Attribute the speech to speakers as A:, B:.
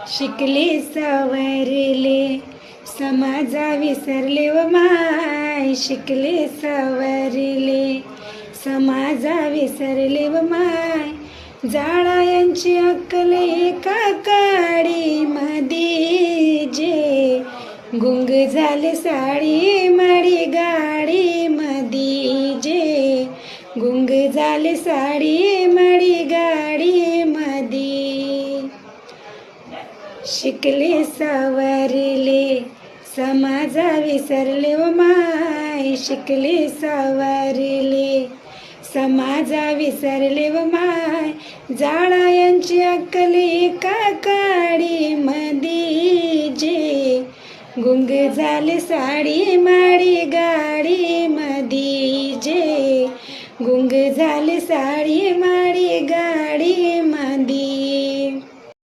A: शिकले सवरले समाजा विसरले व माय. शिकले सवरले समाजा विसरले व माय. जाळ्यांची अक्कल एका काडी मधी जे. गुंग झाले साडी माडी गाडी मधी जे. गुंग झाले साडी माडी गाडी मधी. शिकले सवरले समाजा विसरले व माय. शिकले सवरले समाजा विसरले व माय. जाळ्यांची अक्कल एका काडी मधी जे. गुंग झाले साडी माडी गाडी मधी जे. गुंग झाले साडी माडी गाडी